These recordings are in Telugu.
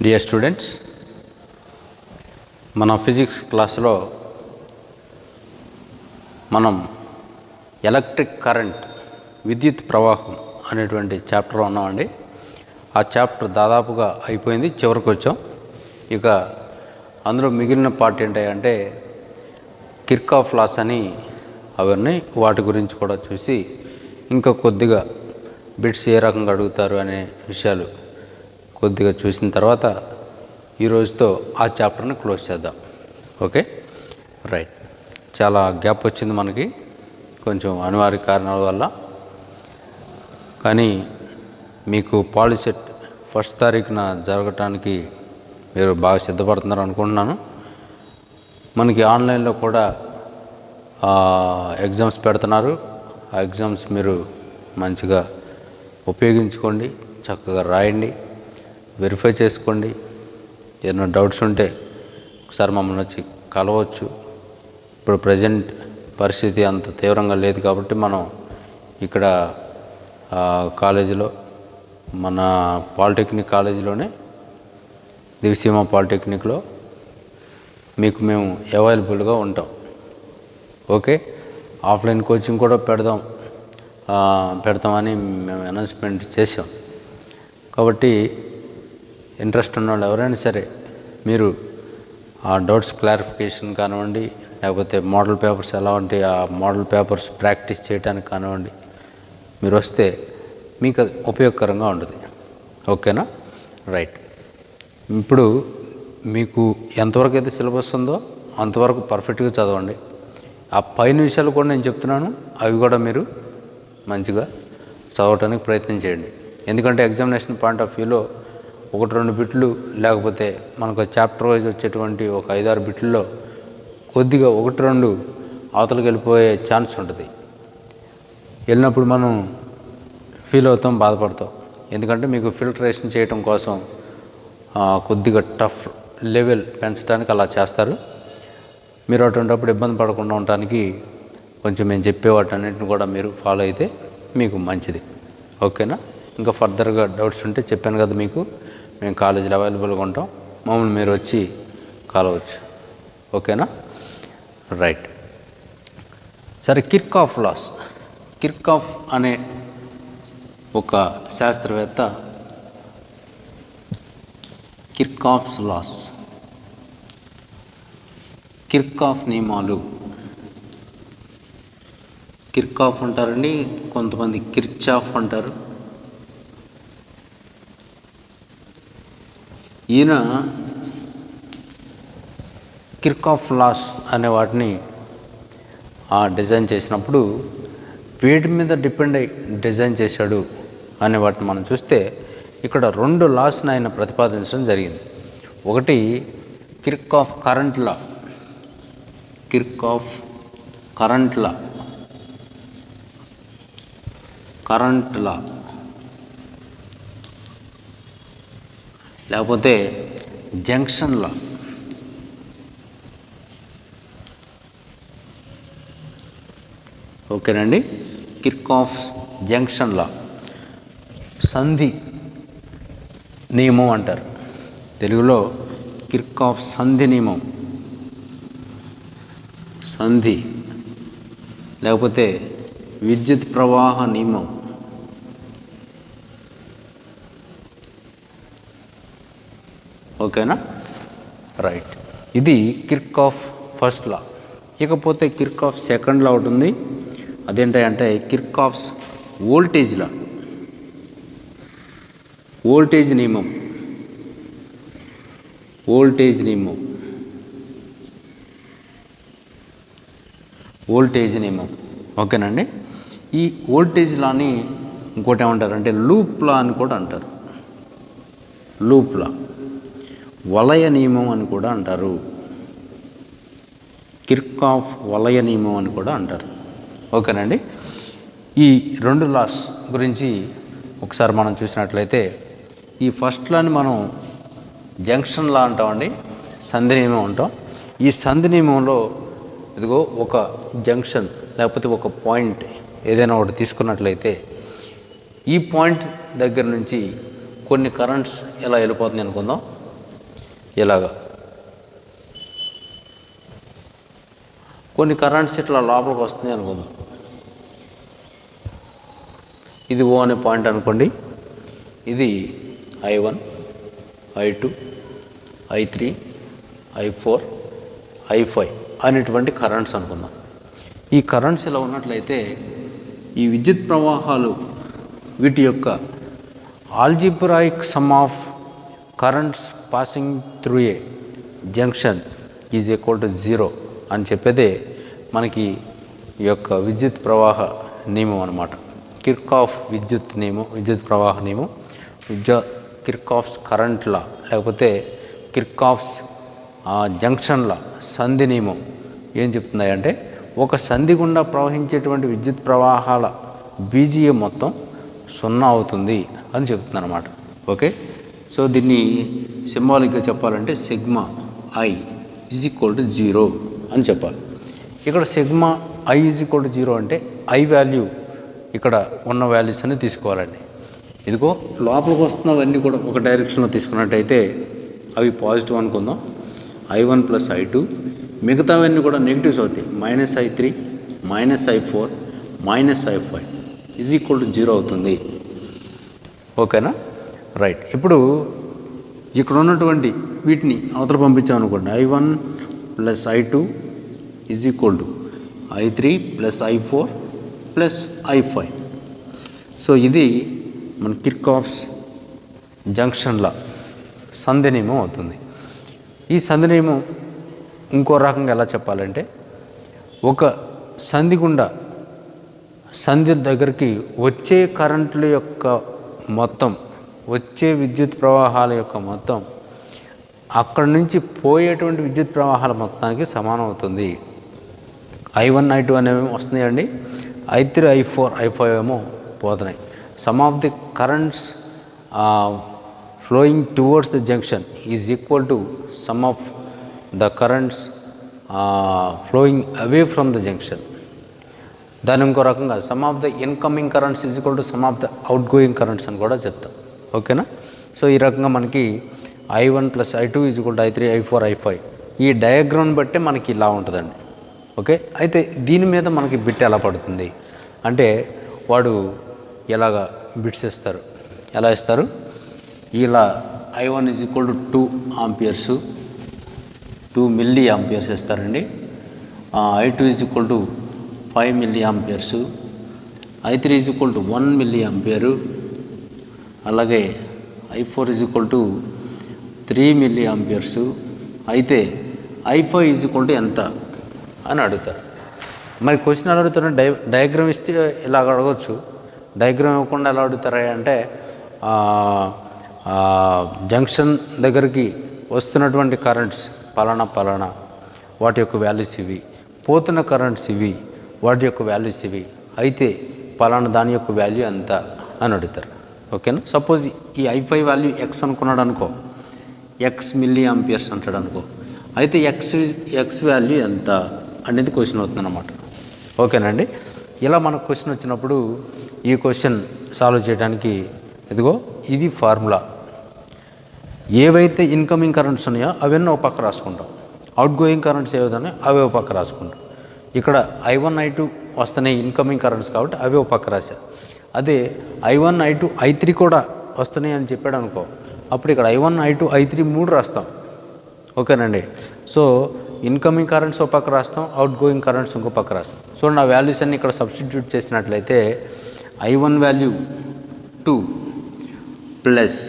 డియర్ స్టూడెంట్స్, మన ఫిజిక్స్ క్లాస్లో మనం ఎలక్ట్రిక్ కరెంట్, విద్యుత్ ప్రవాహం అనేటువంటి చాప్టర్లో ఉన్నామండి. ఆ చాప్టర్ దాదాపుగా అయిపోయింది, చివరికి వచ్చాం. ఇక అందులో మిగిలిన పార్ట్ ఏంటంటే కిర్చాఫ్ లాస్ అని అవన్నీ, వాటి గురించి కూడా చూసి ఇంకా కొద్దిగా బిట్స్ ఏ రకంగా అడుగుతారు అనే విషయాలు కొద్దిగా చూసిన తర్వాత ఈరోజుతో ఆ చాప్టర్ని క్లోజ్ చేద్దాం. Okay, right. చాలా గ్యాప్ వచ్చింది మనకి కొంచెం అనివార్య కారణాల వల్ల. కానీ మీకు పాలిసెట్ 1వ తారీఖున జరగటానికి మీరు బాగా సిద్ధపడుతున్నారు అనుకుంటున్నాను. మనకి ఆన్లైన్లో కూడా ఎగ్జామ్స్ పెడుతున్నారు. ఆ ఎగ్జామ్స్ మీరు మంచిగా ఉపయోగించుకోండి, చక్కగా రాయండి, వెరిఫై చేసుకోండి. ఏదైనా డౌట్స్ ఉంటే ఒకసారి మమ్మల్ని వచ్చి కలవచ్చు. ఇప్పుడు ప్రజెంట్ పరిస్థితి అంత తీవ్రంగా లేదు కాబట్టి మనం ఇక్కడ కాలేజీలో, మన పాలిటెక్నిక్ కాలేజీలోనే, దివిసీమ పాలిటెక్నిక్లో మీకు మేము అవైలబుల్గా ఉంటాం. ఓకే, ఆఫ్లైన్ కోచింగ్ కూడా పెడతామని మేము అనౌన్స్మెంట్ చేసాం. కాబట్టి ఇంట్రెస్ట్ ఉన్న వాళ్ళు ఎవరైనా సరే మీరు ఆ డౌట్స్ క్లారిఫికేషన్ కానివ్వండి, లేకపోతే మోడల్ పేపర్స్ ఎలా ఉంటాయి ఆ మోడల్ పేపర్స్ ప్రాక్టీస్ చేయడానికి కానివ్వండి, మీరు వస్తే మీకు అది ఉపయోగకరంగా ఉంటుంది. ఓకేనా, రైట్. ఇప్పుడు మీకు ఎంతవరకు అయితే సిలబస్ ఉందో అంతవరకు పర్ఫెక్ట్గా చదవండి. ఆ పైన విషయాలు కూడా నేను చెప్తున్నాను, అవి కూడా మీరు మంచిగా చదవటానికి ప్రయత్నం చేయండి. ఎందుకంటే ఎగ్జామినేషన్ పాయింట్ ఆఫ్ వ్యూలో 1-2 బిట్లు, లేకపోతే మనకు చాప్టర్ వైజ్ వచ్చేటువంటి ఒక 5-6 బిట్లలో కొద్దిగా 1-2 అవతలకి వెళ్ళిపోయే ఛాన్స్ ఉంటుంది. వెళ్ళినప్పుడు మనం ఫీల్ అవుతాం, బాధపడతాం. ఎందుకంటే మీకు ఫిల్టరేషన్ చేయటం కోసం కొద్దిగా టఫ్ లెవెల్ పెంచడానికి అలా చేస్తారు. మీరు అటువంటిప్పుడు ఇబ్బంది పడకుండా ఉండటానికి కొంచెం మేము చెప్పే వాటన్నిటిని కూడా మీరు ఫాలో అయితే మీకు మంచిది. ఓకేనా, ఇంకా ఫర్దర్గా డౌట్స్ ఉంటే చెప్పాను కదా మీకు, మేము కాలేజీలో అవైలబుల్గా ఉంటాం, మమ్మల్ని మీరు వచ్చి కలవచ్చు. ఓకేనా, రైట్. సరే, కిర్చాఫ్ లాస్. కిర్చాఫ్ అనే ఒక శాస్త్రవేత్త కిర్చాఫ్స్ లాస్, కిర్చాఫ్ నియమాలు, కిర్చాఫ్ అంటారండి, కొంతమంది కిర్చాఫ్ అంటారు. ఈయన కిర్చాఫ్ లాస్ అనే వాటిని డిజైన్ చేసినప్పుడు వీటి మీద డిపెండ్ అయి డిజైన్ చేశాడు అనే వాటిని మనం చూస్తే ఇక్కడ 2 లాస్ని ఆయన ప్రతిపాదించడం జరిగింది. ఒకటి Kirchhoff current law, Kirchhoff current law, current law, లేకపోతే జంక్షన్ లా. ఓకేనండి, కిర్చాఫ్ జంక్షన్ లా, సంధి నియమం అంటారు తెలుగులో. కిర్చాఫ్ సంధి నియమం, సంధి, లేకపోతే విద్యుత్ ప్రవాహ నియమం. ఓకేనా, రైట్. ఇది కిర్చాఫ్ ఫస్ట్ లా. ఇకపోతే కిర్చాఫ్ సెకండ్ లా ఒకటి ఉంది. అదేంటంటే కిర్చాఫ్స్ వోల్టేజ్ లా, వోల్టేజ్ నియమం, వోల్టేజ్ నియమం, వోల్టేజ్ నియమం. ఓకేనండి, ఈ వోల్టేజ్ లాని ఇంకోటి ఏమంటారంటే లూప్ లా అని కూడా అంటారు. లూప్ లా, వలయ నియమం అని కూడా అంటారు. కిర్చాఫ్ వలయ నియమం అని కూడా అంటారు. ఓకేనండి, ఈ 2 లాస్ గురించి ఒకసారి మనం చూసినట్లయితే, ఈ ఫస్ట్ లాని మనం జంక్షన్ లా అంటామండి, సంధి నియమం అంటాం. ఈ సంధి నియమంలో ఇదిగో ఒక జంక్షన్ లేకపోతే ఒక పాయింట్ ఏదైనా ఒకటి తీసుకున్నట్లయితే, ఈ పాయింట్ దగ్గర నుంచి కొన్ని కరెంట్స్ ఎలా వెళ్ళిపోతుంది అనుకుందాం. ఇలాగా కొన్ని కరెంట్స్ ఇట్లా లోపలికి వస్తుంది అనుకుందాం. ఇది ఓ అనే పాయింట్ అనుకోండి. ఇది I1, I2, I3, I4, I5 అనేటువంటి కరెంట్స్ అనుకుందాం. ఈ కరెంట్స్ ఇలా ఉన్నట్లయితే ఈ విద్యుత్ ప్రవాహాలు వీటి యొక్క algebraic some of currents passing through a junction is equal to 0 అని చెప్పేదే మనకి ఈ యొక్క విద్యుత్ ప్రవాహ నియమం అన్నమాట. కిర్చాఫ్ విద్యుత్ ప్రవాహ నియమం, కిర్చాఫ్స్ కరెంట్ లా, లేకపోతే కిర్చాఫ్స్ జంక్షన్ లా, సంధి నియమం ఏం చెప్తున్నాయి అంటే ఒక సంధి గుండా ప్రవహించేటువంటి విద్యుత్ ప్రవాహాల బీజీయం మొత్తం 0 అవుతుంది అని చెప్తుంది అన్నమాట. ఓకే, సో దీన్ని సింబాలిక్గా చెప్పాలంటే sigma I is equal to 0 అని చెప్పాలి. ఇక్కడ sigma I is equal to 0 అంటే I వాల్యూ ఇక్కడ ఉన్న వాల్యూస్ అని తీసుకోవాలండి. ఇదిగో లోపలికి వస్తున్నవన్నీ కూడా ఒక డైరెక్షన్లో తీసుకున్నట్టయితే అవి పాజిటివ్ అనుకుందాం. I1 ప్లస్ I2, మిగతావన్నీ కూడా నెగిటివ్స్ అవుతాయి. -I3, -I4, -I5 is equal to 0 అవుతుంది. ఓకేనా, రైట్. ఇప్పుడు ఇక్కడ ఉన్నటువంటి వీటిని అవతల పంపించామనుకోండి. I1 plus I2 is equal to I3 plus I4 plus I5. So ఇది మన కిర్చాఫ్స్ జంక్షన్ల సంధి నియమం అవుతుంది. ఈ సంధి నియమం ఇంకో రకంగా ఎలా చెప్పాలంటే ఒక సంధి గుండా సంధి దగ్గరికి వచ్చే కరెంట్ల యొక్క మొత్తం, వచ్చే విద్యుత్ ప్రవాహాల యొక్క మొత్తం అక్కడి నుంచి పోయేటువంటి విద్యుత్ ప్రవాహాల మొత్తానికి సమానం అవుతుంది. I1, I2 అనేవి వస్తున్నాయండి. I3, I4, I5 ఏమో పోతున్నాయి. Some of the currents flowing towards the junction is equal to sum of the currents flowing away from the junction. దాని ఇంకో రకంగా some of the incoming currents is equal to some of the out going currents అని కూడా చెప్తాం. ఓకేనా, సో ఈ రకంగా మనకి I1 plus I2 is equal to I3, I4, I5 ఈ డయాగ్రామ్ బట్టే మనకి ఇలా ఉంటుందండి. ఓకే, అయితే దీని మీద మనకి బిట్ ఎలా పడుతుంది అంటే వాడు ఎలాగా బిట్స్ ఇస్తారు, ఎలా ఇస్తారు, ఇలా I1 is equal to 2 amperes, 2 milli amperes ఇస్తారండి. I2 is equal to 5 milli amperes, I3 is equal to 1 milli ampere, అలాగే I4 is equal to 3 milli amperes. అయితే I5 ఈజ్ ఈక్వల్ టు ఎంత అని అడుగుతారు. మరి క్వశ్చన్ ఎలా అడుగుతారు, డయాగ్రామ్ ఇస్తే ఇలా అడగవచ్చు. డయాగ్రామ్ ఇవ్వకుండా ఎలా అడుగుతారా అంటే జంక్షన్ దగ్గరికి వస్తున్నటువంటి కరెంట్స్ పలానా వాటి యొక్క వాల్యూస్ ఇవి, పోతున్న కరెంట్స్ ఇవి, వాటి యొక్క వాల్యూస్ ఇవి, అయితే పలానా దాని యొక్క వాల్యూ ఎంత అని అడుగుతారు. ఓకేనా, సపోజ్ ఈ I5 వాల్యూ X అనుకున్నాడు అనుకో, X మిల్లీ ఆంపియర్స్ అంటాడు అనుకో, అయితే ఎక్స్ వాల్యూ ఎంత అనేది క్వశ్చన్ అవుతుంది అన్నమాట. ఓకేనండి, ఇలా మనకు క్వశ్చన్ వచ్చినప్పుడు ఈ క్వశ్చన్ సాల్వ్ చేయడానికి ఇదిగో ఇది ఫార్ములా. ఏవైతే ఇన్కమింగ్ కరెంట్స్ ఉన్నాయో అవన్నీ ఒక పక్క రాసుకుంటాం, అవుట్ గోయింగ్ కరెంట్స్ ఏవైనా అవి ఒక పక్క రాసుకుంటాం. ఇక్కడ I1, I2 వస్తున్నాయి ఇన్కమింగ్ కరెంట్స్ కాబట్టి అవి ఒక పక్క రాశారు. అదే I1, I2, I3 కూడా వస్తున్నాయి అని చెప్పాడు అనుకో, అప్పుడు ఇక్కడ I1, I2, I3 3 రాస్తాం. ఓకేనండి, సో ఇన్కమింగ్ కరెంట్స్ ఒక పక్క రాస్తాం, అవుట్ గోయింగ్ కరెంట్స్ ఇంకో పక్క రాస్తాం. చూడండి, ఆ వాల్యూస్ అన్ని ఇక్కడ సబ్స్టిట్యూట్ చేసినట్లయితే I1 value 2 plus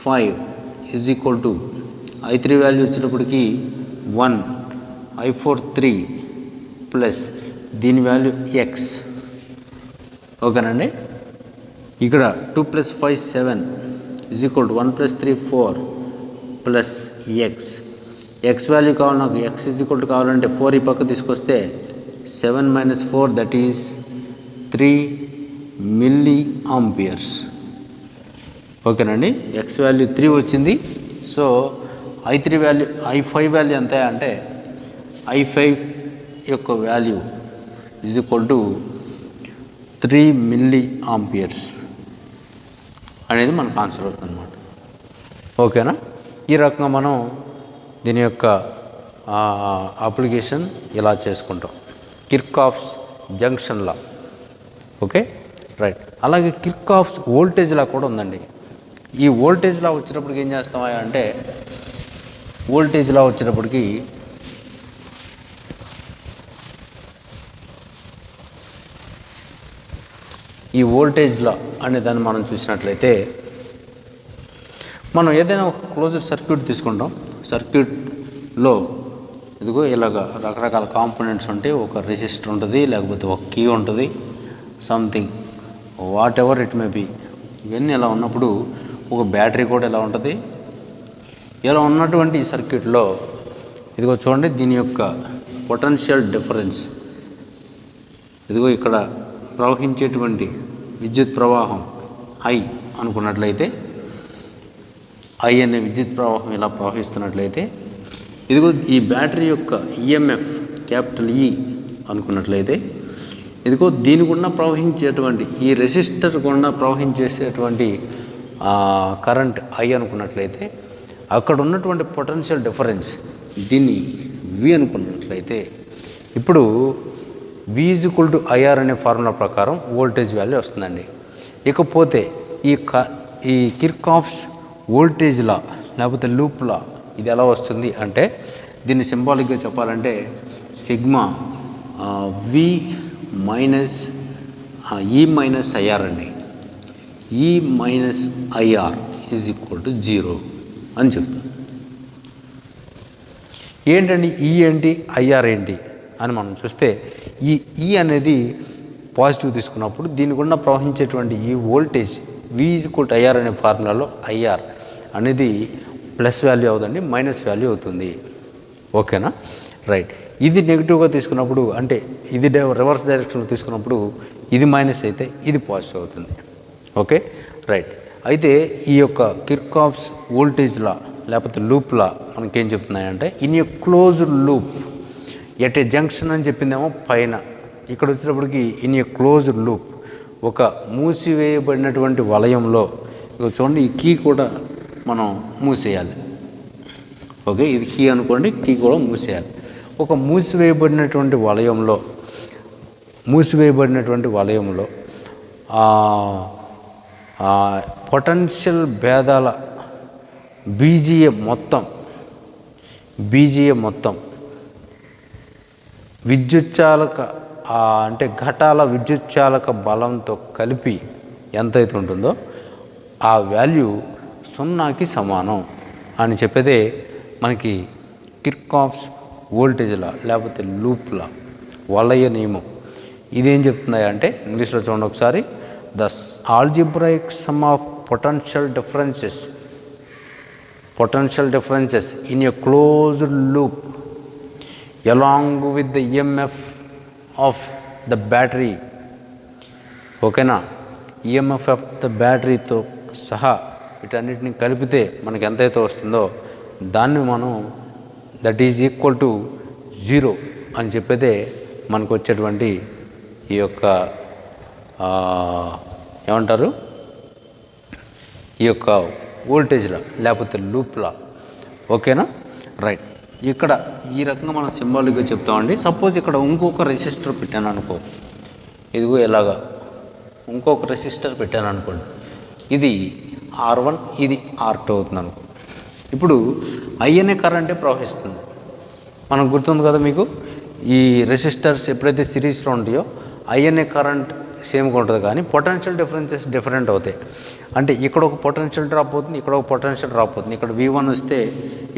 5 is equal to I3 value వచ్చినప్పటికీ 1, I4 3 ప్లస్ దీని వాల్యూ X. ఓకేనండి, ఇక్కడ 2 plus 5 7 is equal to 1 plus 3 4 plus X value కావాలి నాకు. X ఈజ్ ఈక్వల్ టు కావాలంటే 4 ఈ పక్క తీసుకొస్తే 7 minus 4 that is 3 milli amperes. ఓకేనండి, X వాల్యూ 3 వచ్చింది. So I3 value, I5 value ఎంత అంటే I5 యొక్క value is equal to 3 milli amperes అనేది మనకు ఆన్సర్ అవుతుంది అన్నమాట. ఓకేనా, ఈ రకంగా మనం దీని యొక్క అప్లికేషన్ ఇలా చేసుకుంటాం. Kirchhoff's junction law. Okay, right. అలాగే కిర్చాఫ్స్ వోల్టేజ్ లా కూడా ఉందండి. ఈ వోల్టేజ్ లా వచ్చినప్పటికి ఏం చేస్తామా అంటే, వోల్టేజ్ లా వచ్చినప్పటికీ ఈ వోల్టేజ్ లా అనే దాన్ని మనం చూసినట్లయితే, మనం ఏదైనా ఒక క్లోజ్డ్ సర్క్యూట్ తీసుకుంటాం. సర్క్యూట్లో ఇదిగో ఇలాగ రకరకాల కాంపోనెంట్స్ ఉంటాయి. ఒక రెసిస్టర్ ఉంటుంది, లేకపోతే ఒక కీ ఉంటుంది, something whatever it may be. ఇవన్నీ ఇలా ఉన్నప్పుడు ఒక బ్యాటరీ కూడా ఇలా ఉంటుంది. ఇలా ఉన్నటువంటి ఈ సర్క్యూట్లో ఇదిగో చూడండి, దీని యొక్క పొటెన్షియల్ డిఫరెన్స్ ఇదిగో ఇక్కడ ప్రవహించేటువంటి విద్యుత్ ప్రవాహం ఐ అనుకున్నట్లయితే, ఐ అనే విద్యుత్ ప్రవాహం ఇలా ప్రవహిస్తున్నట్లయితే, ఇదిగో ఈ బ్యాటరీ యొక్క ఈఎంఎఫ్ క్యాపిటల్ ఈ అనుకున్నట్లయితే, ఇదిగో దీని గుండా ప్రవహించేటువంటి ఈ రెసిస్టర్ గుండా ప్రవహించేసేటువంటి కరెంట్ ఐ అనుకున్నట్లయితే, అక్కడ ఉన్నటువంటి పొటెన్షియల్ డిఫరెన్స్ దీన్ని వి అనుకున్నట్లయితే, ఇప్పుడు వి ఈజ్ ఈక్వల్ టు ఐఆర్ అనే ఫార్ములా ప్రకారం వోల్టేజ్ వాల్యూ వస్తుందండి. ఇకపోతే ఈ కిర్చాఫ్స్ వోల్టేజ్ లా లేకపోతే లూప్ లా ఇది ఎలా వస్తుంది అంటే, దీన్ని సింబాలిక్గా చెప్పాలంటే సిగ్మా వి మైనస్ ఈ మైనస్ ఐఆర్ అండి. ఈ minus IR is equal to 0 అని చెప్తాం. ఏంటండి ఈ ఏంటి, ఐఆర్ ఏంటి అని మనం చూస్తే, ఈ అనేది పాజిటివ్ తీసుకున్నప్పుడు దీని గుండా ప్రవహించేటువంటి ఈ voltage V is equal to IR అనే ఫార్ములాలో ఐఆర్ అనేది ప్లస్ వాల్యూ అవుతుంది, మైనస్ వాల్యూ అవుతుంది. ఓకేనా, రైట్. ఇది నెగిటివ్గా తీసుకున్నప్పుడు, అంటే ఇది రివర్స్ డైరెక్షన్లో తీసుకున్నప్పుడు ఇది మైనస్ అయితే ఇది పాజిటివ్ అవుతుంది. Okay, right. అయితే ఈ యొక్క కిర్చాఫ్స్ వోల్టేజ్ లా లేకపోతే లూప్ లా మనకేం చెప్తున్నాయంటే, in a closed loop at a junction అని చెప్పిందేమో పైన. ఇక్కడ వచ్చినప్పటికి ఇన్ ఏ క్లోజ్డ్ లూప్, ఒక మూసివేయబడినటువంటి వలయంలో, చూడండి ఈ కీ కూడా మనం మూసేయాలి. ఓకే, ఇది కీ అనుకోండి, కీ కూడా మూసేయాలి. ఒక మూసివేయబడినటువంటి వలయంలో పొటెన్షియల్ భేదాల బీజీఏ మొత్తం విద్యుచ్చాలక అంటే ఘటాల విద్యుచ్చాలక బలంతో కలిపి ఎంతైతే ఉంటుందో ఆ వాల్యూ 0కి సమానం అని చెప్పేదే మనకి కిర్చాఫ్స్ వోల్టేజ్ లా లేకపోతే లూప్ లా, వలయ నియమం. ఇదేం చెప్తున్నాయి అంటే, ఇంగ్లీష్లో చూడండి ఒకసారి, the algebraic some of potential differences in a closed loop along with the EMF of the battery. ఓకేనా, ఈఎంఎఫ్ ఆఫ్ ద బ్యాటరీతో సహా వీటన్నిటిని కలిపితే మనకి ఎంతైతే వస్తుందో దాన్ని మనం దట్ ఈజ్ ఈక్వల్ టు 0 అని చెప్పేదే మనకు వచ్చేటువంటి ఈ యొక్క ఏమంటారు, ఈ యొక్క వోల్టేజ్లా లేకపోతే లూప్లా. ఓకేనా, రైట్. ఇక్కడ ఈ రకంగా మనం సింబాలిక్గా చెప్తామండి. సపోజ్ ఇక్కడ ఇంకొక రెసిస్టర్ పెట్టాను అనుకో, ఇదిగో ఇలాగా ఇంకొక రెసిస్టర్ పెట్టాను అనుకోండి, ఇది R1 ఇది R2 అవుతుంది అనుకో. ఇప్పుడు I అనే కరెంటే ప్రవహిస్తుంది. మనకు గుర్తుంది కదా మీకు, ఈ రెసిస్టర్స్ ఎప్పుడైతే సిరీస్లో ఉంటాయో I అనే కరెంట్ సేమ్గా ఉంటుంది, కానీ పొటెన్షియల్ డిఫరెన్సెస్ డిఫరెంట్ అవుతాయి. అంటే ఇక్కడ ఒక పొటెన్షియల్ డ్రాప్ అవుతుంది, ఇక్కడ ఒక పొటెన్షియల్ డ్రాప్ అవుతుంది. ఇక్కడ V1 వస్తే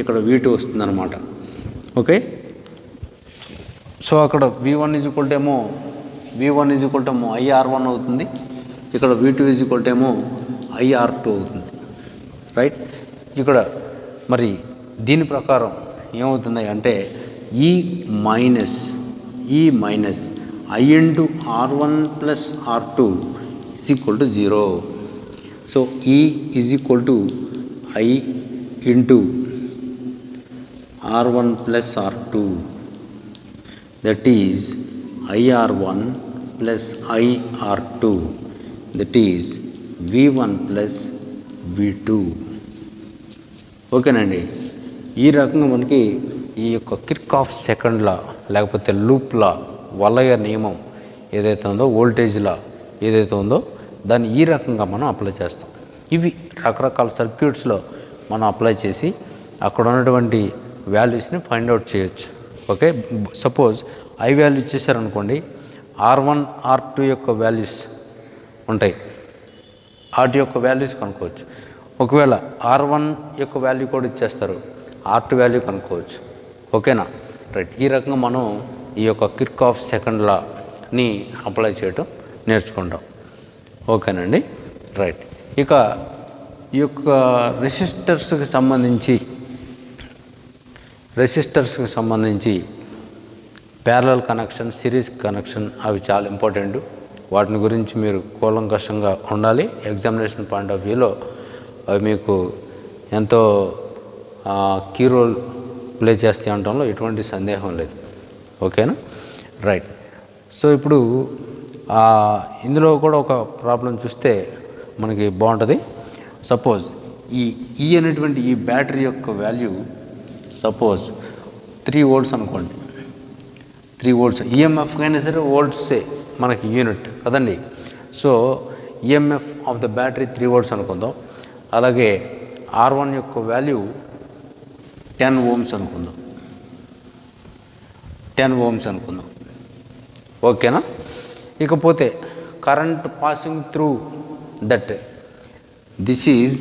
ఇక్కడ V2 వస్తుంది అనమాట. ఓకే, సో అక్కడ V1 ఈజ్ ఈక్వల్ టు ఏమో IR1 అవుతుంది, ఇక్కడ V2 ఈజ్ ఈక్వల్ టు ఏమో IR2 అవుతుంది. రైట్. ఇక్కడ మరి దీని ప్రకారం ఏమవుతుంది అంటే, ఈ minus I into R1 plus R2 is equal to 0. So E is equal to I into R1 plus R2, that is IR1 plus IR2, that is V1 plus V2. ఓకేనండి. ఈ రకంగా మనకి ఈ యొక్క కిర్చాఫ్ సెకండ్ లా లేకపోతే లూప్ లా, వలయ నియమం ఏదైతే ఉందో, వోల్టేజ్ లా ఏదైతే ఉందో దాన్ని ఈ రకంగా మనం అప్లై చేస్తాం. ఇవి రకరకాల సర్క్యూట్స్లో మనం అప్లై చేసి అక్కడ ఉన్నటువంటి వాల్యూస్ని ఫైండ్ అవుట్ చేయొచ్చు. ఓకే, సపోజ్ ఐ వాల్యూ ఇచ్చేసారనుకోండి, R1 R2 యొక్క వాల్యూస్ ఉంటాయి, వాటి యొక్క వాల్యూస్ కనుక్కోవచ్చు. ఒకవేళ R1 యొక్క వాల్యూ కూడా ఇచ్చేస్తారు, R2 వాల్యూ కనుక్కోవచ్చు. ఓకేనా, రైట్. ఈ రకంగా మనం ఈ యొక్క కిర్చాఫ్ సెకండ్ లాని అప్లై చేయటం నేర్చుకుంటాం. ఓకేనండి, రైట్. ఇక ఈ యొక్క రెసిస్టర్స్కి సంబంధించి ప్యారలల్ కనెక్షన్, సిరీస్ కనెక్షన్ అవి చాలా ఇంపార్టెంట్. వాటిని గురించి మీరు కూలంకషంగా ఉండాలి. ఎగ్జామినేషన్ పాయింట్ ఆఫ్ వ్యూలో అవి మీకు ఎంతో కీ రోల్ ప్లే చేస్తాయి అనడంలో ఎటువంటి సందేహం లేదు. ఓకేనా, రైట్. సో ఇప్పుడు ఇందులో కూడా ఒక ప్రాబ్లం చూస్తే మనకి బాగుంటుంది. సపోజ్ ఈ అనేటువంటి ఈ బ్యాటరీ యొక్క వాల్యూ సపోజ్ 3 volts అనుకోండి. 3 volts ఈఎంఎఫ్ అయినా సరే వోల్ట్సే మనకి యూనిట్ కదండి. So EMF of the battery 3 volts అనుకుందాం. అలాగే R1 యొక్క వాల్యూ 10 ohms అనుకుందాం. 10 ohms అనుకుందాం. ఓకేనా. ఇకపోతే current passing through that this is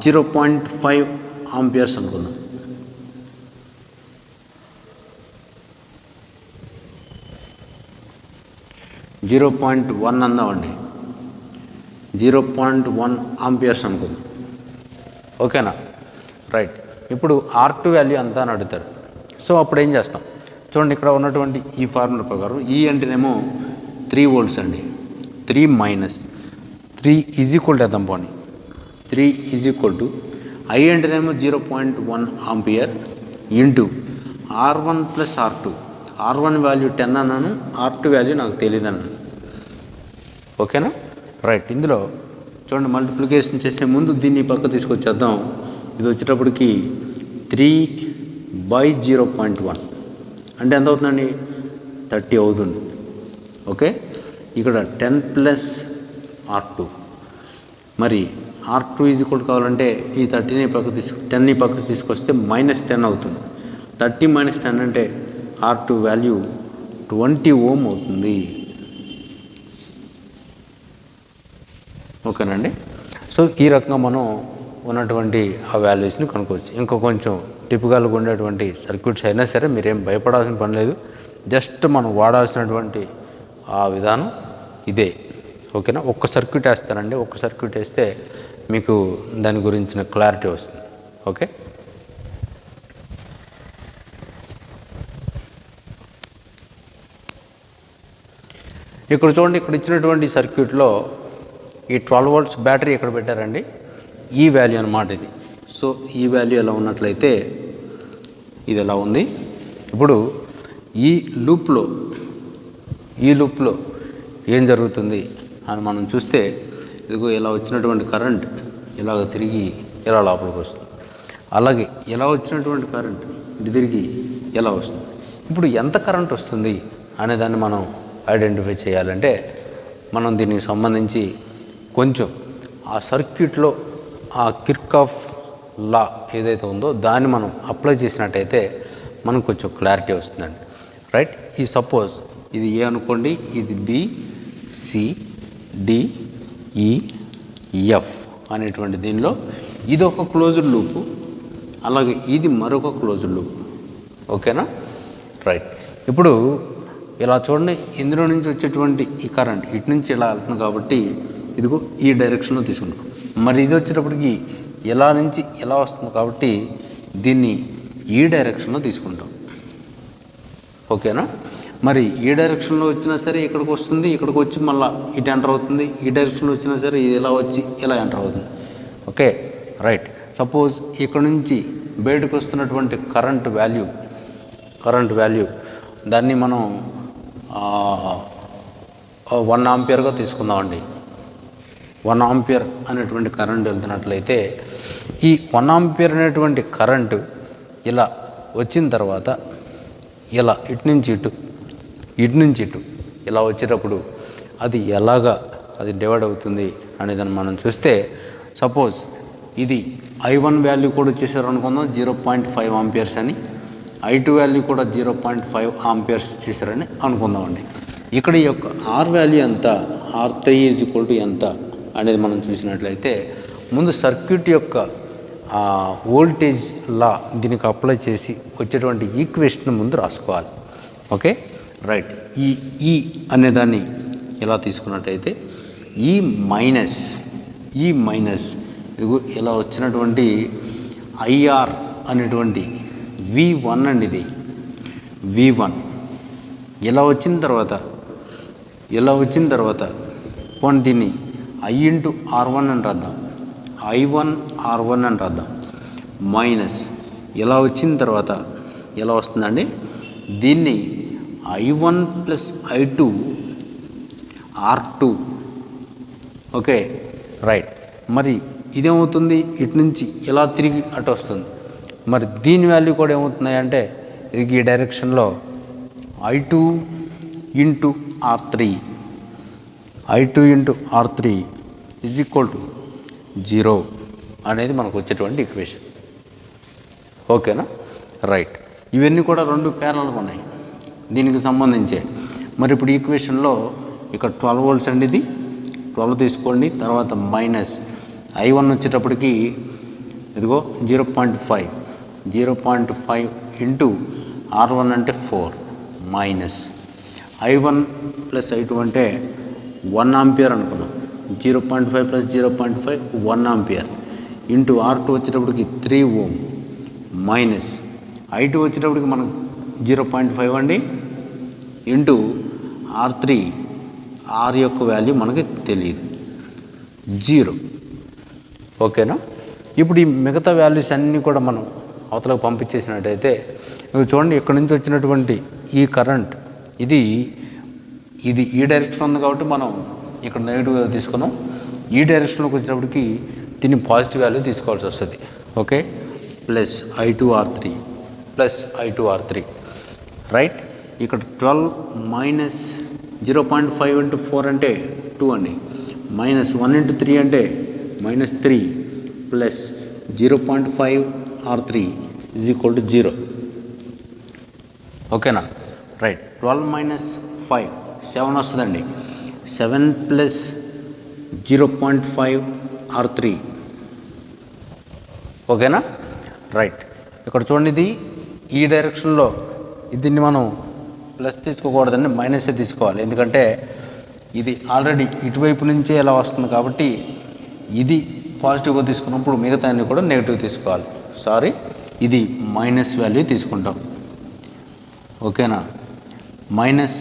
0.5 amperes అనుకుందాం. జీరో 0.1 అందామండి, 0.1 amperes అనుకుందాం. ఓకేనా, రైట్. ఇప్పుడు R2 వాల్యూ అంతా అని అడుగుతారు. సో అప్పుడు ఏం చేస్తాం చూడండి, ఇక్కడ ఉన్నటువంటి ఈ ఫార్ములా ప్రకారం ఈ అంటేనేమో 3 volts అండి. 3 minus 3 ఈజ్ ఈక్వల్ టు అర్థం పోనీ 3 ఈజ్ ఈక్వల్ టు I అంటేనేమో 0.1 ampere into R1 plus R2. R1 value 10 అన్నాను, R2 వాల్యూ నాకు తెలియదు అన్నాను. ఓకేనా, రైట్. ఇందులో చూడండి, మల్టిప్లికేషన్ చేసే ముందు దీన్ని పక్క తీసుకొచ్చేద్దాం. ఇది వచ్చేటప్పటికి 3/0.1 అంటే ఎంత అవుతుందండి, 30 అవుతుంది. ఓకే, ఇక్కడ 10 ప్లస్ R2, మరి R2 ఈజ్ ఈక్వల్ కావాలంటే ఈ 10ని పక్కకు తీసుకొస్తే -10 అవుతుంది. 30 - 10 అంటే R2 వాల్యూ 20 ohm అవుతుంది. ఓకేనండి. సో ఈ రకంగా మనం ఉన్నటువంటి ఆ వాల్యూస్ని కనుక్కోవచ్చు. ఇంకా కొంచెం టిపికల్గా ఉండేటువంటి సర్క్యూట్స్ అయినా సరే మీరేం భయపడాల్సిన పని లేదు. జస్ట్ మనం వాడాల్సినటువంటి ఆ విధానం ఇదే. ఓకేనా, ఒక్క సర్క్యూట్ వేస్తానండి. ఒక్క సర్క్యూట్ వేస్తే మీకు దాని గురించిన క్లారిటీ వస్తుంది. ఓకే, ఇక్కడ చూడండి, ఇక్కడ ఇచ్చినటువంటి సర్క్యూట్లో ఈ 12 volts బ్యాటరీ ఎక్కడ పెట్టారండి, ఈ వాల్యూ అన్నమాట ఇది. సో ఈ వాల్యూ ఎలా ఉన్నట్లయితే ఇది ఎలా ఉంది. ఇప్పుడు ఈ లూప్లో ఏం జరుగుతుంది అని మనం చూస్తే, ఇదిగో ఇలా వచ్చినటువంటి కరెంట్ ఇలాగ తిరిగి ఇలా లోపలికి వస్తుంది. అలాగే ఇలా వచ్చినటువంటి కరెంట్ ఇటు తిరిగి ఎలా వస్తుంది. ఇప్పుడు ఎంత కరెంట్ వస్తుంది అనే దాన్ని మనం ఐడెంటిఫై చేయాలంటే, మనం దీనికి సంబంధించి కొంచెం ఆ సర్క్యూట్లో ఆ కిర్చాఫ్ లా ఏదైతే ఉందో దాన్ని మనం అప్లై చేసినట్టయితే మనకు కొంచెం క్లారిటీ వస్తుందండి. రైట్. ఈ సపోజ్ ఇది ఏ అనుకోండి, ఇది B, C, D, E, F అనేటువంటి దీనిలో ఇది ఒక క్లోజ్డ్ లూపు, అలాగే ఇది మరొక క్లోజ్డ్ లూప్. ఓకేనా, రైట్. ఇప్పుడు ఇలా చూడండి, ఇందులో నుంచి వచ్చేటువంటి ఈ కరెంట్ ఇటు నుంచి ఇలా వెళ్తుంది కాబట్టి ఇదిగో ఈ డైరెక్షన్లో తీసుకుంటాం. మరి ఇది వచ్చేటప్పటికి ఇలా నుంచి ఇలా వస్తుంది కాబట్టి దీన్ని ఈ డైరెక్షన్లో తీసుకుంటాం. ఓకేనా, మరి ఈ డైరెక్షన్లో వచ్చినా సరే ఇక్కడికి వస్తుంది, ఇక్కడికి వచ్చి మళ్ళీ ఇటు ఎంటర్ అవుతుంది. ఈ డైరెక్షన్లో వచ్చినా సరే ఇది ఇలా వచ్చి ఇలా ఎంటర్ అవుతుంది. Okay, right. సపోజ్ ఇక్కడ నుంచి బయటకు వస్తున్నటువంటి కరెంట్ వాల్యూ దాన్ని మనం 1 ఆంపియర్గా తీసుకుందామండి. 1 ఆంపియర్ అనేటువంటి కరెంట్ వెళ్తున్నట్లయితే ఈ 1 ఆంపియర్ అనేటువంటి కరెంటు ఇలా వచ్చిన తర్వాత ఇలా ఇటు నుంచి ఇటు ఇలా వచ్చేటప్పుడు అది ఎలాగా అది డివైడ్ అవుతుంది అనేదాన్ని మనం చూస్తే, సపోజ్ ఇది I1 వాల్యూ కూడా వచ్చేసారు అనుకుందాం 0.5 ఆంపియర్స్ అని, I2 వాల్యూ కూడా 0.5 ఆంపియర్స్ చేశారని అనుకుందామండి. ఇక్కడ ఈ యొక్క R వాల్యూ ఎంత, R3 = ఎంత అనేది మనం చూసినట్లయితే ముందు సర్క్యూట్ యొక్క వోల్టేజ్ లా దీనికి అప్లై చేసి వచ్చేటువంటి ఈక్వేషన్ ముందు రాసుకోవాలి. Okay right. ఈ అనేదాన్ని ఇలా తీసుకున్నట్టయితే ఈ మైనస్ ఇదిగో ఇలా వచ్చినటువంటి IR అనేటువంటి V1 అండి, ఇది V1 ఇలా వచ్చిన తర్వాత పోనీ దీన్ని I/R1 అని రాద్దాం, I1R1 అని రాద్దాం, మైనస్ ఇలా వచ్చిన తర్వాత ఎలా వస్తుందండి, దీన్ని I1 + I2 R2. Okay right. మరి ఇదేమవుతుంది, ఇటు నుంచి ఇలా తిరిగి అటు వస్తుంది. మరి దీని వాల్యూ కూడా ఏమవుతుంది అంటే ఇది ఈ డైరెక్షన్లో I2 × R3 = 0 అనేది మనకు వచ్చేటువంటి ఈక్వేషన్. ఓకేనా రైట్. ఇవన్నీ కూడా 2 ప్యారలల్గా ఉన్నాయి దీనికి సంబంధించే. మరి ఇప్పుడు ఈక్వేషన్లో ఇక్కడ 12 volts అండి, ఇది 12 తీసుకోండి. తర్వాత మైనస్ I1 వచ్చేటప్పటికి ఇదిగో 0.5 × R1 అంటే 4 మైనస్ I1 + I2 అంటే 1 ఆంపియర్ అనుకున్నాం. 0.5 + 0.5 1 ఆంపియర్ ఇంటూ R2 వచ్చేటప్పటికి 3 ohm మైనస్ I2 వచ్చేటప్పటికి మనకు 0.5 అండి ఇంటూ R3. R యొక్క వాల్యూ మనకి తెలియదు, 0. ఓకేనా. ఇప్పుడు ఈ మిగతా వాల్యూస్ అన్నీ కూడా మనం అవతలకు పంపించేసినట్టయితే చూడండి, ఇక్కడ నుంచి వచ్చినటువంటి ఈ కరెంట్ ఇది ఈ డైరెక్షన్ ఉంది కాబట్టి మనం ఇక్కడ నెగిటివ్గా తీసుకున్నాం. ఈ డైరెక్షన్లోకి వచ్చేటప్పటికి దీన్ని పాజిటివ్ వాల్యూ తీసుకోవాల్సి వస్తుంది. Okay plus I2R3 right. ఇక్కడ 12 మైనస్ 0.5 × 4 అంటే 2 అండి, మైనస్ 1 × 3 అంటే -3 ప్లస్ 0.5 R3 = 0. ఓకేనా రైట్. 12 - 5 7 వస్తుందండి, 7 ప్లస్ 0.5 R3. ఓకేనా రైట్. ఇక్కడ చూడండి, ఇది ఈ డైరెక్షన్లో దీన్ని మనం ప్లస్ తీసుకోకూడదండి, మైనసే తీసుకోవాలి. ఎందుకంటే ఇది ఆల్రెడీ ఇటువైపు నుంచే ఎలా వస్తుంది కాబట్టి ఇది పాజిటివ్గా తీసుకున్నప్పుడు మిగతా అన్ని కూడా నెగిటివ్ తీసుకోవాలి. సారీ, ఇది మైనస్ వాల్యూ తీసుకుంటాం. ఓకేనా మైనస్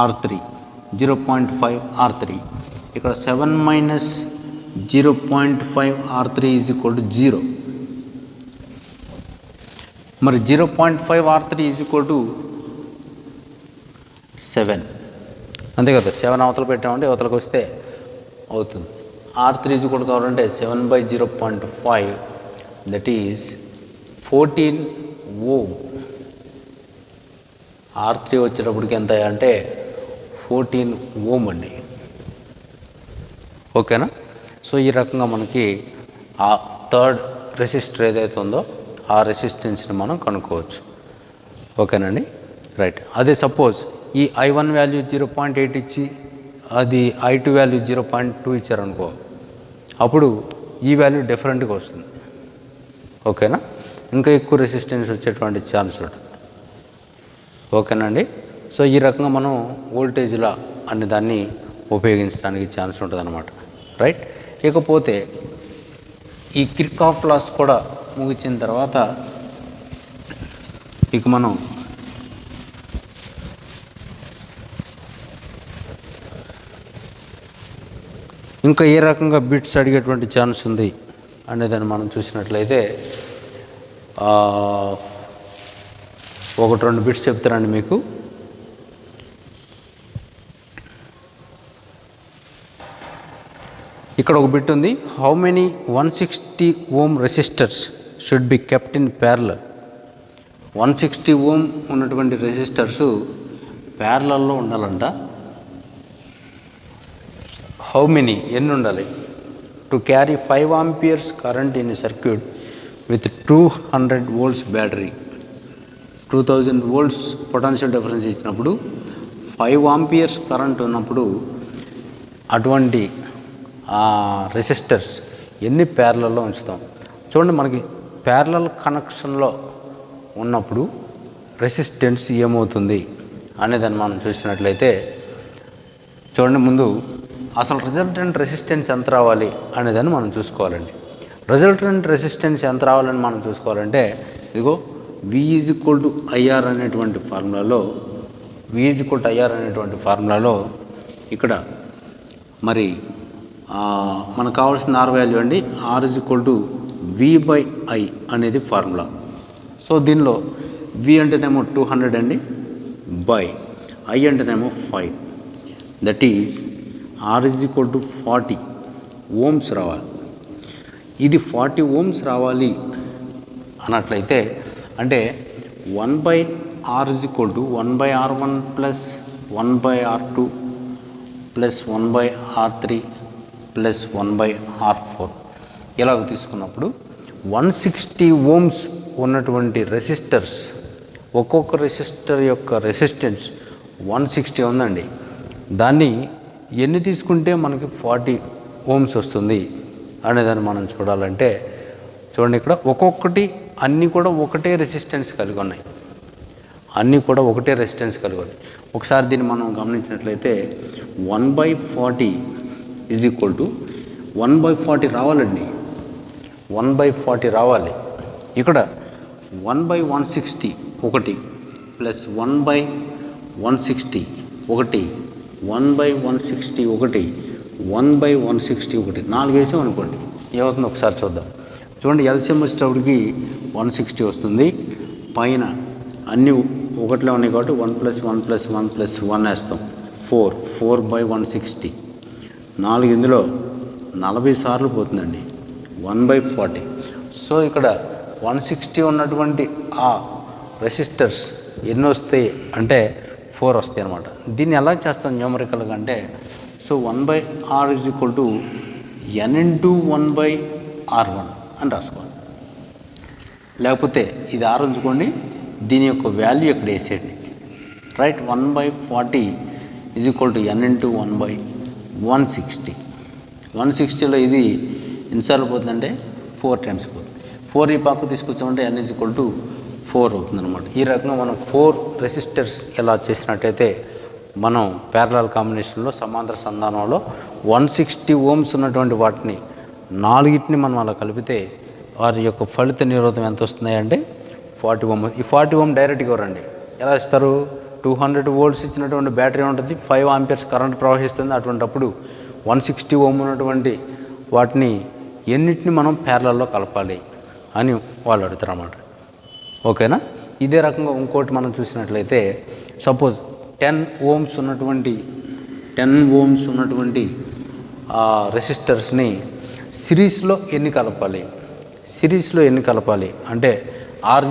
R3 0.5 R3. ఇక్కడ 7 మైనస్ 0.5 R3 = 0. మరి 0.5 R3 = 7 అంతే కదా. 7 అవతల పెట్టామంటే అవతలకు వస్తే అవుతుంది. R3 = కావాలంటే 7/0.5 దట్ ఈజ్ 14 ohm. R3 వచ్చేటప్పటికి ఎంత అంటే 14 ohm అండి. ఓకేనా. సో ఈ రకంగా మనకి ఆ థర్డ్ రెసిస్టర్ ఏదైతే ఉందో ఆ రెసిస్టెన్స్ని మనం కనుక్కోవచ్చు. ఓకేనండి రైట్. అదే సపోజ్ ఈ I1 వాల్యూ 0.8 ఇచ్చి అది I2 వాల్యూ 0.2 ఇచ్చారనుకో, అప్పుడు ఈ వాల్యూ డిఫరెంట్గా వస్తుంది. ఓకేనా. ఇంకా ఎక్కువ రెసిస్టెన్స్ వచ్చేటువంటి ఛాన్స్ ఉంటుంది. ఓకేనండి. సో ఈ రకంగా మనం వోల్టేజ్లా అనే దాన్ని ఉపయోగించడానికి ఛాన్స్ ఉంటుంది అన్నమాట. రైట్. ఇకపోతే ఈ కిర్చాఫ్ లాస్ కూడా ముగించిన తర్వాత ఇక మనం ఇంకా ఏ రకంగా బిట్స్ అడిగేటువంటి ఛాన్స్ ఉంది అనేదాన్ని మనం చూసినట్లయితే 1-2 బిట్స్ చెప్తారండి మీకు. ఇక్కడ ఒక బిట్ ఉంది, how many 160 ohm resistors should be kept in parallel. 160 ohm ఉన్నటువంటి రెసిస్టర్స్ ప్యారలల్లో ఉండాలంట. హౌ మెనీ ఎన్ని ఉండాలి? To carry 5 amperes current in circuit with 200 volts battery. 2000 volts potential difference ఇచ్చినప్పుడు 5 amperes కరెంట్ ఉన్నప్పుడు అటువంటి రెసిస్టర్స్ ఎన్ని ప్యారలల్లో ఉంచుతాం? చూడండి, మనకి ప్యారలల్ కనెక్షన్లో ఉన్నప్పుడు రెసిస్టెన్స్ ఏమవుతుంది అనేదాన్ని మనం చూసినట్లయితే చూడండి, ముందు అసలు రిజల్టెంట్ రెసిస్టెన్స్ ఎంత రావాలి అనేదాన్ని మనం చూసుకోవాలండి. రిజల్టెంట్ రెసిస్టెన్స్ ఎంత రావాలని మనం చూసుకోవాలంటే ఇదిగో V = IR అనేటువంటి ఫార్ములాలో ఇక్కడ మరి మనకు కావాల్సిన R వాల్యూ అండి. R = V/I అనేది ఫార్ములా. సో దీనిలో V అంటేనేమో 200 అండి, బై I అంటేనేమో 5. దట్ ఈజ్ R = 40 ohms రావాలి. ఇది 40 ohms రావాలి అన్నట్లయితే అంటే 1/R = 1/R1 + 1/R2 + 1/R3 + 1/R4 ఇలాగ తీసుకున్నప్పుడు 160 ohms ఉన్నటువంటి రెసిస్టర్స్, ఒక్కొక్క రెసిస్టర్ యొక్క రెసిస్టెన్స్ 160 ఉందండి. దాన్ని ఎన్ని తీసుకుంటే మనకి 40 ohms వస్తుంది అనేదాన్ని మనం చూడాలంటే చూడండి, ఇక్కడ ఒక్కొక్కటి అన్నీ కూడా ఒకటే రెసిస్టెన్స్ కలిగి ఉన్నాయి. ఒకసారి దీన్ని మనం గమనించినట్లయితే 1/40 = 1/40 రావాలండి. 1/40 రావాలి. ఇక్కడ 1/160 ఒకటి ప్లస్ 1/160 ఒకటి, 1/160 ఒకటి, 1/160 ఒకటి, 4 వేసాం అనుకోండి, ఏమవుతుందో ఒకసారి చూద్దాం. చూడండి, LCM వచ్చేటప్పటికి 160 వస్తుంది. పైన అన్నీ ఒకటిలో ఉన్నాయి కాబట్టి 1 + 1 + 1 + 1 వేస్తాం, 4/160. 4 ఇందులో 40 సార్లు పోతుందండి, 1/40. సో ఇక్కడ 160 ఉన్నటువంటి ఆ రెసిస్టర్స్ ఎన్ని వస్తాయి అంటే 4 వస్తాయి అన్నమాట. దీన్ని ఎలా చేస్తాం న్యూమరికల్గా అంటే సో 1/R = N × 1/R1 అని రాసుకోవాలి. లేకపోతే ఇది R ఉంచుకోండి, దీని యొక్క వాల్యూ ఇక్కడ వేసేయండి. Right, 1/40 = N × 1/160. 160లో ఇది ఎన్నిసార్లు పోతుందంటే 4 times పోతుంది. 4 ఈ పక్క తీసుకొచ్చామంటే N = 4 అవుతుంది అనమాట. ఈ రకంగా మనం 4 రెసిస్టర్స్ ఎలా చేసినట్టయితే మనం ప్యారలల్ కాంబినేషన్లో సమాంతర సంధానంలో 160 ohms ఉన్నటువంటి వాటిని 4ని మనం అలా కలిపితే వారి యొక్క ఫలిత నిరోధం ఎంత వస్తున్నాయి అంటే 40 ohm. ఈ 40 ohm డైరెక్ట్గా ఇవ్వరండి. ఎలా ఇస్తారు? 200 volts ఇచ్చినటువంటి బ్యాటరీ ఉంటుంది, 5 amperes కరెంట్ ప్రవహిస్తుంది. అటువంటిప్పుడు 160 ohm ఉన్నటువంటి వాటిని ఎన్నిటిని మనం ప్యారలల్లో కలపాలి అని వాళ్ళు అడుగుతారు అన్నమాట. ఓకేనా? ఇదే రకంగా ఇంకోటి మనం చూసినట్లయితే సపోజ్ 10 ohms ఉన్నటువంటి రెసిస్టర్స్ని సిరీస్లో ఎన్ని కలపాలి అంటే R =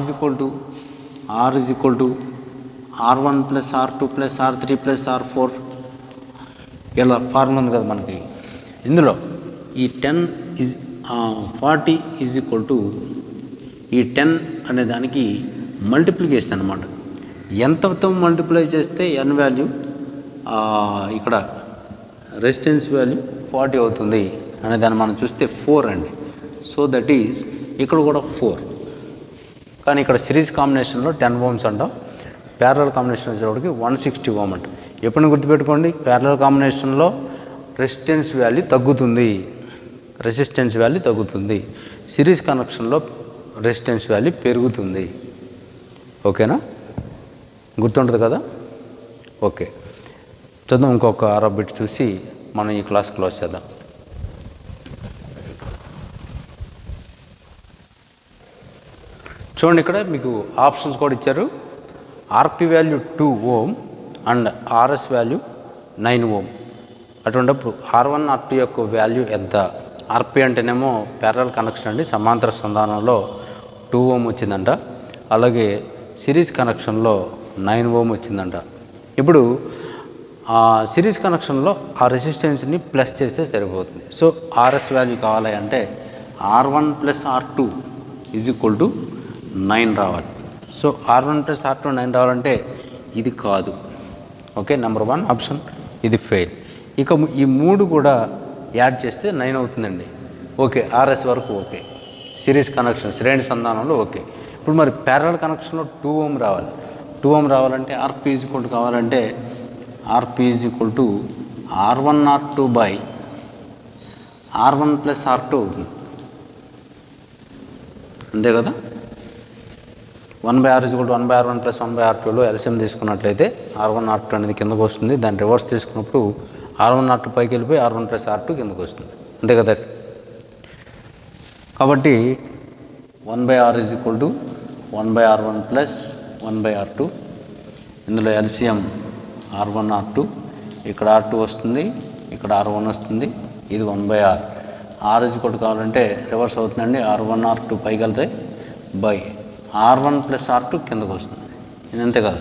R1 + R2 + R3 + R4 ఇలా ఫార్ములా ఉంది కదా మనకి. ఇందులో ఈ 40 ఈ 10 అనే దానికి మల్టిప్లికేషన్ అన్నమాట. ఎంతతో మల్టిప్లై చేస్తే N వాల్యూ ఇక్కడ రెసిస్టెన్స్ వాల్యూ 40 అవుతుంది అనే దాన్ని మనం చూస్తే 4 అండి. సో దట్ ఈజ్ ఇక్కడ కూడా 4. కానీ ఇక్కడ సిరీస్ కాంబినేషన్లో 10 ohms అంటాం, ప్యారలల్ కాంబినేషన్ వచ్చేటప్పటికి 160 ohm అంట. ఎప్పుడు గుర్తుపెట్టుకోండి, ప్యారలల్ కాంబినేషన్లో రెసిస్టెన్స్ వాల్యూ తగ్గుతుంది, సిరీస్ కనెక్షన్లో రెసిస్టెన్స్ వాల్యూ పెరుగుతుంది. ఓకేనా? గుర్తుంటుంది కదా? ఓకే, చూద్దాం. ఇంకొక 6 బిట్ చూసి మనం ఈ క్లాస్ క్లోజ్ చేద్దాం. చూడండి, ఇక్కడ మీకు ఆప్షన్స్ కూడా ఇచ్చారు. RP value 2 ohm and RS value 9 ohm. అటువంటిప్పుడు R1 R2 యొక్క వాల్యూ ఎంత? ఆర్పి అంటేనేమో ప్యారలల్ కనెక్షన్ అండి, సమాంతర సంధానంలో 2 ఓం వచ్చిందంట. అలాగే సిరీస్ కనెక్షన్లో 9 ఓం వచ్చిందంట. ఇప్పుడు ఆ సిరీస్ కనెక్షన్లో ఆ రెసిస్టెన్స్ని ప్లస్ చేస్తే సరిపోతుంది. సో ఆర్ఎస్ వాల్యూ కావాలి అంటే R1 + R2 = 9 రావాలి. సో R1 + R2 9 రావాలంటే ఇది కాదు. ఓకే, నెంబర్ 1 ఆప్షన్ ఇది ఫెయిల్. ఇక ఈ 3 కూడా యాడ్ చేస్తే 9 అవుతుందండి. ఓకే, ఆర్ఎస్ వరకు ఓకే, సిరీస్ కనెక్షన్ శ్రేణి సంధానంలో ఓకే. ఇప్పుడు మరి ప్యారలల్ కనెక్షన్లో 2 ఓం రావాలి. 2 ఓం రావాలంటే ఆర్పి కావాలంటే ఆర్పి R1 R2 R1 + R2 అవుతుంది. అంతే కదా. 1/R = 1/R1 + 1/R2లో ఎల్సిఎం తీసుకున్నట్లయితే R1 R2 అనేది కిందకు వస్తుంది. దాన్ని రివర్స్ తీసుకున్నప్పుడు R1 R2 పైకి వెళ్ళిపోయి R1 + R2 కిందకు వస్తుంది. అంతే కదా. కాబట్టి 1/R = 1/R1 + 1/R2. ఇందులో ఎల్సిఎం R1 R2, ఇక్కడ R2 వస్తుంది, ఇక్కడ R1 వస్తుంది, ఇది 1/R. R కావాలంటే రివర్స్ అవుతుందండి. R1 R2 పైకి వెళ్తాయి బై R1 + R2 కిందకు వస్తుంది. ఇది అంతే కదా.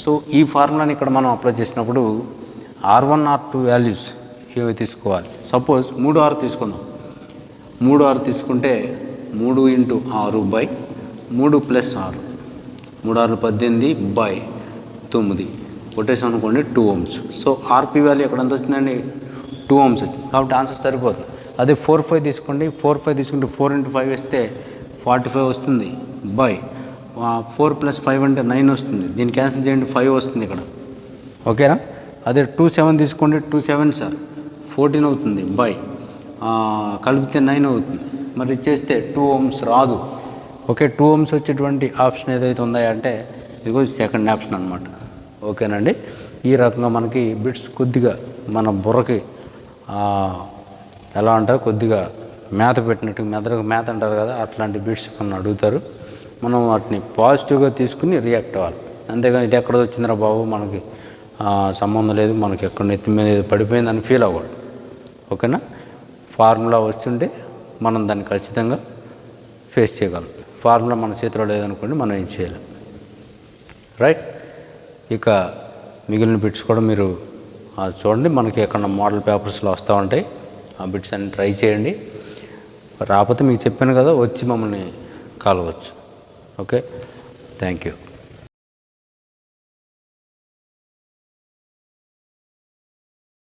సో ఈ ఫార్ములాని ఇక్కడ మనం అప్లై చేసినప్పుడు R1 R2 వాల్యూస్ ఏవి తీసుకోవాలి? సపోజ్ 3R తీసుకుందాం. 3R తీసుకుంటే 3 × 6 / 3 + 6, 3×6 = 18/9 కొట్టేసాం అనుకోండి, 2 ohms. సో ఆర్పి వాల్యూ ఎక్కడ ఎంత వచ్చిందండి? 2 ohms వచ్చింది. కాబట్టి ఆన్సర్ సరిపోతుంది. అదే 4 5 తీసుకోండి. 4 5 తీసుకుంటే 4 × 5 వేస్తే 45 వస్తుంది బై 4 + 5 అంటే 9 వస్తుంది. దీన్ని క్యాన్సిల్ చేయండి, 5 వస్తుంది ఇక్కడ. ఓకేనా. అదే 2 7 తీసుకోండి. 2 7 14 అవుతుంది బై కలిపితే 9 అవుతుంది. మరి ఇచ్చేస్తే 2 ohms రాదు. ఓకే, 2 ohms వచ్చేటువంటి ఆప్షన్ ఏదైతే ఉందో అంటే ఇదిగో సెకండ్ ఆప్షన్ అనమాట. ఓకేనండి. ఈ రకంగా మనకి బిట్స్ కొద్దిగా మన బుర్రకి ఎలా అంటారు, కొద్దిగా మేత పెట్టినట్టు, మేత అంటారు కదా, అట్లాంటి బిట్స్ మనం అడుగుతారు. మనం వాటిని పాజిటివ్గా తీసుకుని రియాక్ట్ అవ్వాలి. అంతేగాని ఇది ఎక్కడ వచ్చిందిరా బాబు, మనకి సంబంధం లేదు, మనకి ఎక్కడ నెత్తి మీద పడిపోయిందని ఫీల్ అవ్వకూడదు. ఓకేనా. ఫార్ములా వస్తుంటే మనం దాన్ని ఖచ్చితంగా ఫేస్ చేయగలం. ఫార్ములా మన చేతిలో లేదనుకోండి, మనం ఏం చేయలేం. రైట్. ఇక మిగిలిన బిట్స్ కూడా మీరు చూడండి, మనకి ఎక్కడ మోడల్ పేపర్స్లో వస్తూ ఉంటాయి. ఆ బిట్స్ అన్ని ట్రై చేయండి. రాకపోతే మీకు చెప్పాను కదా, వచ్చి మమ్మల్ని కలవచ్చు. Okay, thank you.